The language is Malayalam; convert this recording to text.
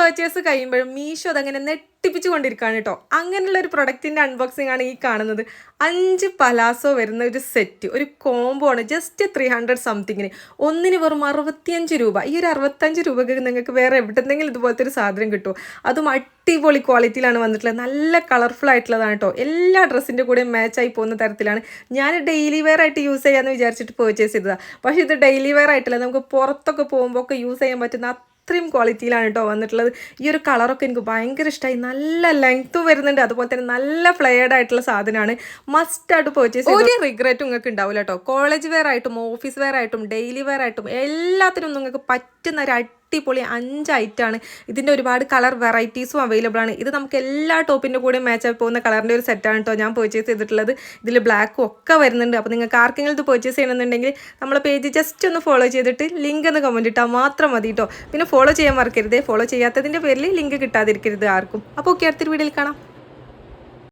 പർച്ചേസ് കഴിയുമ്പോഴും മീഷോ അതങ്ങനെ നെട്ടിപ്പിച്ചു കൊണ്ടിരിക്കുകയാണ് കേട്ടോ. അങ്ങനെയുള്ള ഒരു പ്രൊഡക്റ്റിൻ്റെ അൺബോക്സിംഗ് ആണ് ഈ കാണുന്നത്. 5 പലാസോ വരുന്ന ഒരു സെറ്റ്, ഒരു കോംബോ ആണ്. ജസ്റ്റ് 300 സംതിങ്ങിന്, ഒന്നിന് വെറും 65 രൂപ. ഈ ഒരു 65 രൂപയ്ക്ക് നിങ്ങൾക്ക് വേറെ എവിടെന്നെങ്കിലും ഇതുപോലത്തെ ഒരു സാധനം കിട്ടുമോ? അതും അടിപൊളി ക്വാളിറ്റിയിലാണ് വന്നിട്ടുള്ളത്. നല്ല കളർഫുൾ ആയിട്ടുള്ളതാണ് കേട്ടോ. എല്ലാ ഡ്രസ്സിൻ്റെ കൂടെ മാച്ചായി പോകുന്ന തരത്തിലാണ്. ഞാൻ ഡെയിലി വെയർ ആയിട്ട് യൂസ് ചെയ്യാമെന്ന് വിചാരിച്ചിട്ട് പർച്ചേസ് ചെയ്തതാണ്. പക്ഷേ ഇത് ഡെയിലി വെയർ ആയിട്ടില്ല, നമുക്ക് പുറത്തൊക്കെ പോകുമ്പോൾ ഒക്കെ യൂസ് ചെയ്യാൻ പറ്റുന്ന അത്രയും ക്വാളിറ്റിയിലാണ് കേട്ടോ വന്നിട്ടുള്ളത്. ഈ ഒരു കളറൊക്കെ എനിക്ക് ഭയങ്കര ഇഷ്ടമായി. നല്ല ലെങ്ത്തും വരുന്നുണ്ട്, അതുപോലെ തന്നെ നല്ല ഫ്ലെയർഡ് ആയിട്ടുള്ള സാധനമാണ്. മസ്റ്റായിട്ട് പർച്ചേസ് ചെയ്ത് ഒരു റിഗ്രറ്റും നിങ്ങൾക്ക് ഉണ്ടാവില്ല കേട്ടോ. കോളേജ് വെയർ ആയിട്ടും ഓഫീസ് വെയർ ആയിട്ടും ഡെയിലി വെയർ ആയിട്ടും എല്ലാത്തിനും നിങ്ങൾക്ക് പറ്റുന്ന ഒരു അടിപൊളി 5 ഐറ്റമാണ്. ഇതിൻ്റെ ഒരുപാട് കളർ വെറൈറ്റീസും അവൈലബിൾ ആണ്. ഇത് നമുക്ക് എല്ലാ ടോപ്പിൻ്റെ കൂടെ മാച്ചായി പോകുന്ന കളറിൻ്റെ ഒരു സെറ്റാണ് കേട്ടോ ഞാൻ പർച്ചേസ് ചെയ്തിട്ടുള്ളത്. ഇതിൽ ബ്ലാക്കും ഒക്കെ വരുന്നുണ്ട്. അപ്പോൾ നിങ്ങൾക്ക് ആർക്കെങ്കിലും ഇത് പർച്ചേസ് ചെയ്യണമെന്നുണ്ടെങ്കിൽ നമ്മളെ പേജ് ജസ്റ്റ് ഒന്ന് ഫോളോ ചെയ്തിട്ട് ലിങ്ക് ഒന്ന് കമൻറ്റ് ഇട്ടാൽ മാത്രം മതി കേട്ടോ. പിന്നെ ഫോളോ ചെയ്യാൻ മറക്കരുത്. ഫോളോ ചെയ്യാത്തതിൻ്റെ പേരിൽ ലിങ്ക് കിട്ടാതിരിക്കരുത് ആർക്കും. അപ്പോൾ ഓക്കെ, അടുത്തൊരു വീഡിയോയിൽ കാണാം.